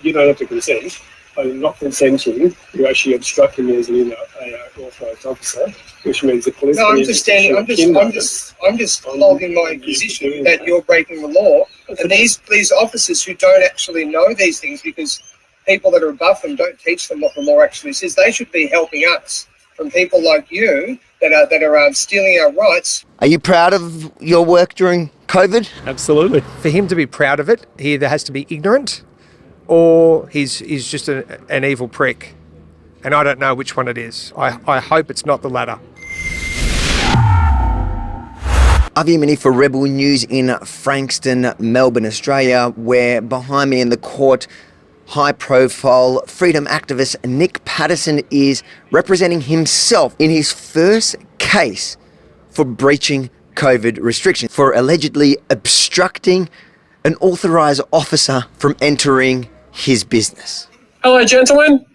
you don't have to consent. I'm not consenting. You're actually obstructing me as an authorised officer, which means the police. No, I'm just standing. I'm just holding my position that you're breaking the law. And these officers who don't actually know these things, because people that are above them don't teach them what the law actually says. They should be helping us from people like you that are stealing our rights. Are you proud of your work during COVID? Absolutely. For him to be proud of it, he either has to be ignorant or he's just an evil prick. And I don't know which one it is. I hope it's not the latter. Yemini for Rebel News in Frankston, Melbourne, Australia, where behind me in the court, high-profile freedom activist Nick Patterson is representing himself in his first case for breaching COVID restrictions, for allegedly obstructing an authorised officer from entering his business. Hello, gentlemen.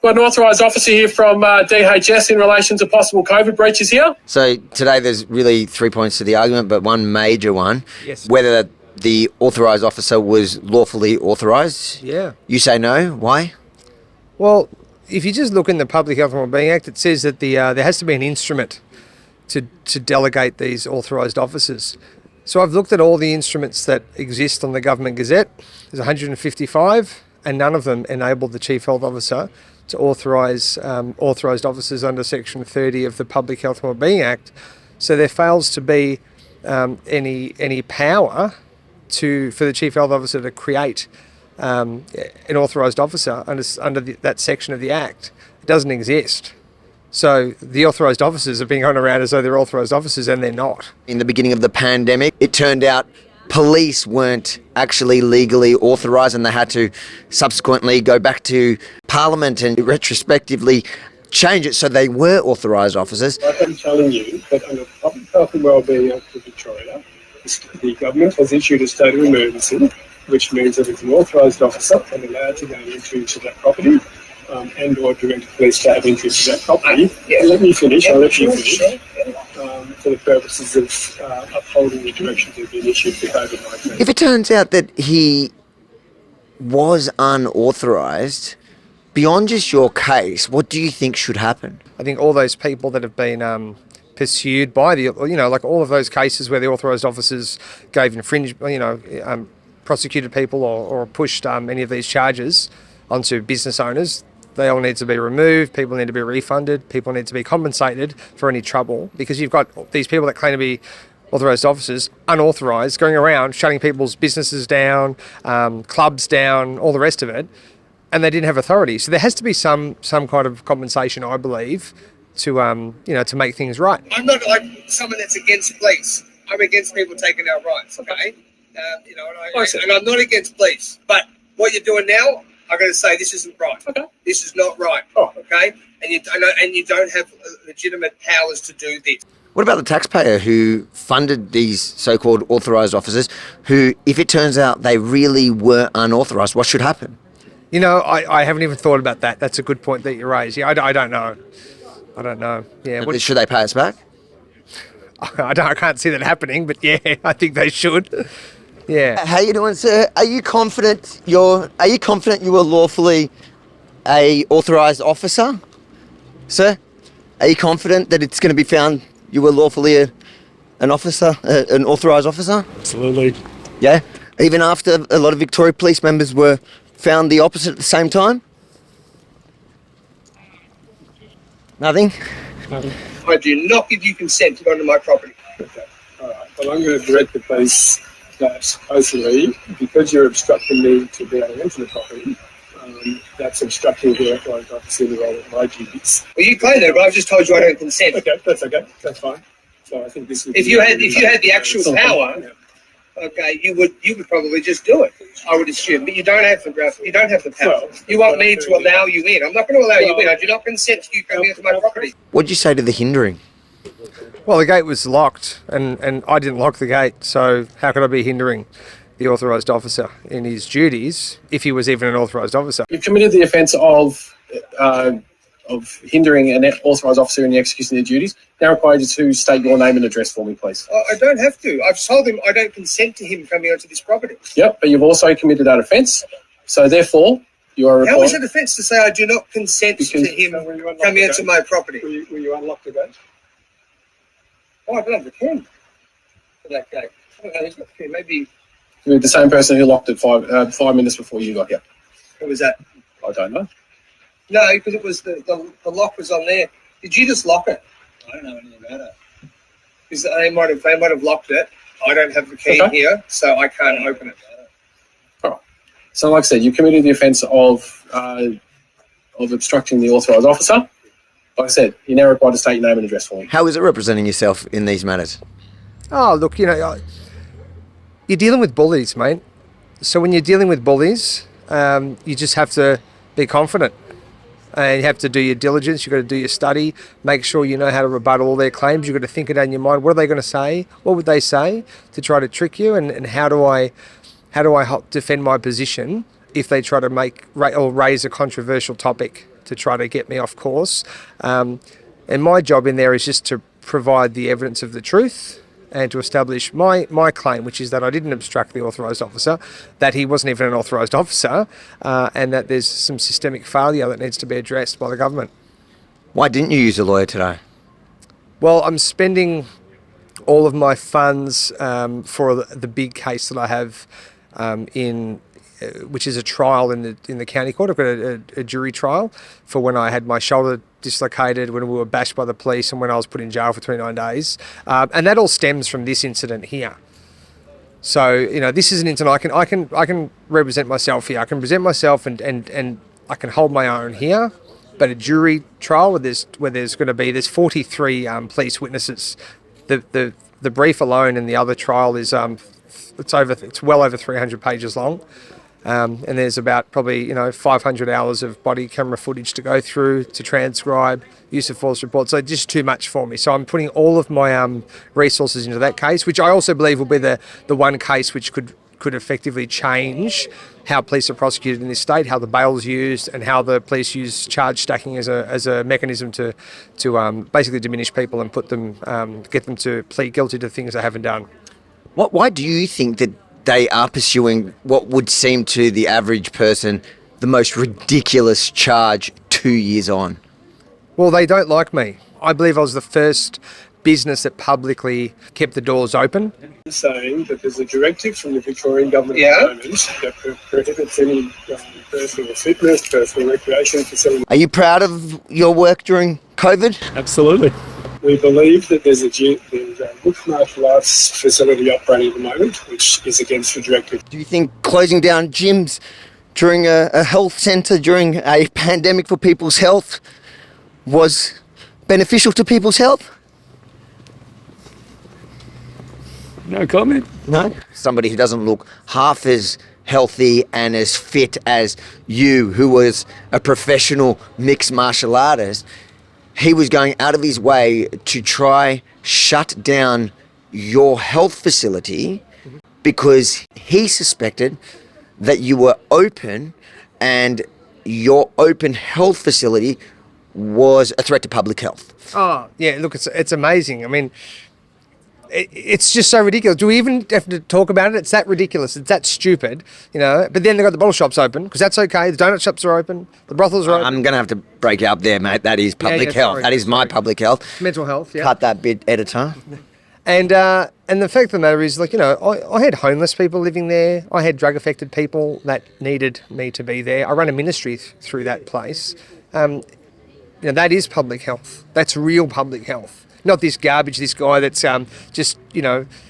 Got an authorised officer here from DHS in relation to possible COVID breaches here. So today there's really 3 points to the argument, but one major one. Yes. Whether the authorised officer was lawfully authorised. Yeah. You say no. Why? Well, if you just look in the Public Health and Wellbeing Act, it says that there has to be an instrument to delegate these authorised officers. So I've looked at all the instruments that exist on the Government Gazette. There's 155, and none of them enable the Chief Health Officer to authorise authorised officers under Section 30 of the Public Health and Wellbeing Act. So there fails to be any power for the Chief Health Officer to create an authorised officer under that section of the Act. It doesn't exist. So the authorised officers are being gone around as though they're authorised officers, and they're not. In the beginning of the pandemic, it turned out police weren't actually legally authorised, and they had to subsequently go back to Parliament and retrospectively change it so they were authorised officers. Like I'm telling you that under the Public Health and Wellbeing Act of Victoria, the government has issued a state of emergency, which means that it's an authorised officer and allowed to go into that property and or direct police to have entry to that property. Let me finish. I'll let you finish. For the purposes of upholding the directions that have been issued for COVID-19. If it turns out that he was unauthorised, beyond just your case, what do you think should happen? I think all those people that have been pursued by like all of those cases where the authorised officers gave prosecuted people or pushed any of these charges onto business owners, they all need to be removed, people need to be refunded, people need to be compensated for any trouble, because you've got these people that claim to be authorised officers, unauthorised, going around shutting people's businesses down, clubs down, all the rest of it, and they didn't have authority. So there has to be some kind of compensation, I believe, to make things right. I'm not like someone that's against police. I'm against people taking our rights, okay? And I'm not against police. But what you're doing now, I'm going to say this isn't right. Okay. This is not right. Oh. Okay? And you don't have legitimate powers to do this. What about the taxpayer who funded these so-called authorised officers who, if it turns out they really were unauthorised, what should happen? I haven't even thought about that. That's a good point that you raised. Yeah, I don't know. I don't know. Yeah. Should they pay us back? I can't see that happening, but yeah, I think they should. Yeah. How you doing, sir? Are you confident you were lawfully a authorised officer, sir? Are you confident that it's going to be found you were lawfully an authorised officer? Absolutely. Yeah. Even after a lot of Victoria Police members were found the opposite at the same time? Nothing? Nothing. I do not give you consent to go onto my property. Okay. All right. Well, I'm going to direct the police that basically, because you're obstructing me to be able to enter the property, that's obstructing the authorised officer in the role of my duties. Well, you claim that, but I've just told you I don't consent. Okay, that's okay. That's fine. So I think this. If you had the actual power, okay, you would probably just do it. I would assume, but you don't have the power. Well, you want me to allow you in. I'm not going to allow you in. I do not consent to you coming into my property. What did you say to the hindering? Well, the gate was locked, and I didn't lock the gate, so how could I be hindering the authorised officer in his duties if he was even an authorised officer? You've committed the offence of of hindering an authorised officer in the execution of their duties, now require you to state your name and address for me, please. I don't have to. I've told him I don't consent to him coming onto this property. Yep, but you've also committed that offence, so therefore you are required... How is it offence to say I do not consent to him coming onto my property? Will you unlock the gate? Oh, I don't have the key for that gate. I don't know, he's got the key. Maybe... You're the same person who locked it 5 minutes before you got here. What was that? I don't know. No, because it was the lock was on there. Did you just lock it? I don't know anything about it. Because they might have locked it. I don't have the key here, so I can't open it. All right. So, like I said, you committed the offence of obstructing the authorised officer. Like I said, you're now required to state your name and address for me. How is it representing yourself in these matters? Oh, look, you know, you're dealing with bullies, mate. So when you're dealing with bullies, you just have to be confident. And you have to do your diligence, you've got to do your study, make sure you know how to rebut all their claims. You've got to think it out in your mind. What are they going to say? What would they say to try to trick you? And how do I help defend my position if they try to raise a controversial topic to try to get me off course? And my job in there is just to provide the evidence of the truth and to establish my claim, which is that I didn't obstruct the authorised officer, that he wasn't even an authorised officer, and that there's some systemic failure that needs to be addressed by the government. Why didn't you use a lawyer today? Well, I'm spending all of my funds for the big case that I have which is a trial in the county court. I've got a jury trial for when I had my shoulder dislocated, when we were bashed by the police, and when I was put in jail for 29 days. And that all stems from this incident here. So, you know, this is an incident I can represent myself here. I can present myself and I can hold my own here. But a jury trial where there's 43 police witnesses. The brief alone in the other trial is it's well over 300 pages long. And there's about probably 500 hours of body camera footage to go through, to transcribe, use of false reports. So just too much for me. So I'm putting all of my resources into that case, which I also believe will be the one case which could effectively change how police are prosecuted in this state, how the bail's used, and how the police use charge stacking as a mechanism to basically diminish people and get them to plead guilty to things they haven't done. Why do you think that they are pursuing what would seem to the average person the most ridiculous charge 2 years on? Well, they don't like me. I believe I was the first business that publicly kept the doors open. Saying that there's a directive from the Victorian government at the moment that prohibits any personal fitness, personal recreation facility. Are you proud of your work during COVID? Absolutely. We believe that there's a mixed martial arts facility operating at the moment, which is against the directive. Do you think closing down gyms during a health centre during a pandemic for people's health was beneficial to people's health? No comment. No? Somebody who doesn't look half as healthy and as fit as you, who was a professional mixed martial artist, he was going out of his way to try shut down your health facility because he suspected that you were open and your open health facility was a threat to public health. Oh, yeah, look, it's amazing. I mean, it's just so ridiculous. Do we even have to talk about it? It's that ridiculous. It's that stupid, But then they've got the bottle shops open because that's okay. The donut shops are open. The brothels are open. I'm going to have to break up there, mate. That is public health. Sorry. That is my public health. Mental health, yeah. Cut that bit, editor. And the fact of the matter is, I had homeless people living there. I had drug-affected people that needed me to be there. I run a ministry through that place. That is public health. That's real public health. Not this garbage, this guy that's just,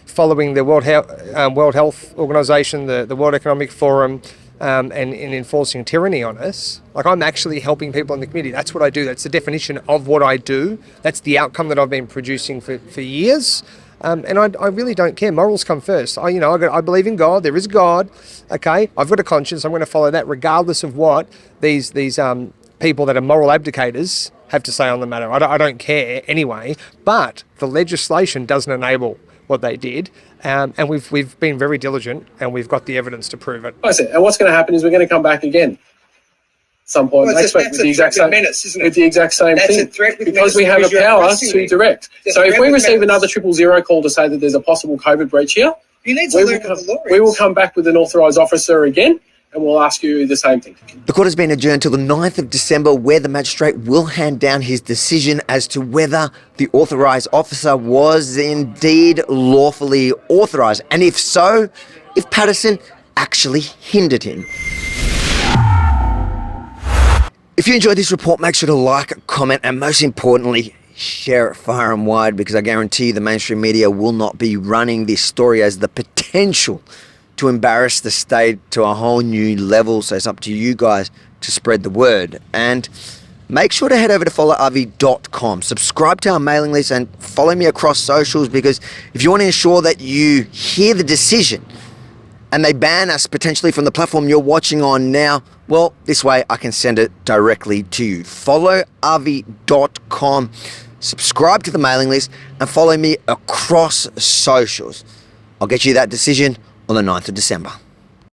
following the World Health Organization, the World Economic Forum, and enforcing tyranny on us. Like, I'm actually helping people in the community. That's what I do. That's the definition of what I do. That's the outcome that I've been producing for years. And I really don't care. Morals come first. I believe in God. There is God. Okay, I've got a conscience. I'm going to follow that regardless of what these people that are moral abdicators have to say on the matter. I don't care anyway, but the legislation doesn't enable what they did, and we've been very diligent and we've got the evidence to prove it. I said, and what's going to happen is we're going to come back again. some point Well, next week with the exact same menace, isn't it? with the exact same That's thing. a threat with Because menace we have because a you're power harassing to me. direct. That's So a if threat we with receive menace. another 000 call to say that there's a possible COVID breach here, You need to we learn will, what the law is. we will come back with an authorised officer again and we'll ask you the same thing. The court has been adjourned till the 9th of December, where the magistrate will hand down his decision as to whether the authorised officer was indeed lawfully authorised, and if so, if Patterson actually hindered him. If you enjoyed this report, make sure to like, comment, and most importantly, share it far and wide, because I guarantee you the mainstream media will not be running this story as the potential to embarrass the state to a whole new level. So it's up to you guys to spread the word. And make sure to head over to followavi.com, subscribe to our mailing list, and follow me across socials, because if you want to ensure that you hear the decision and they ban us potentially from the platform you're watching on now, well, this way I can send it directly to you. Followavi.com, subscribe to the mailing list, and follow me across socials. I'll get you that decision on the 9th of December.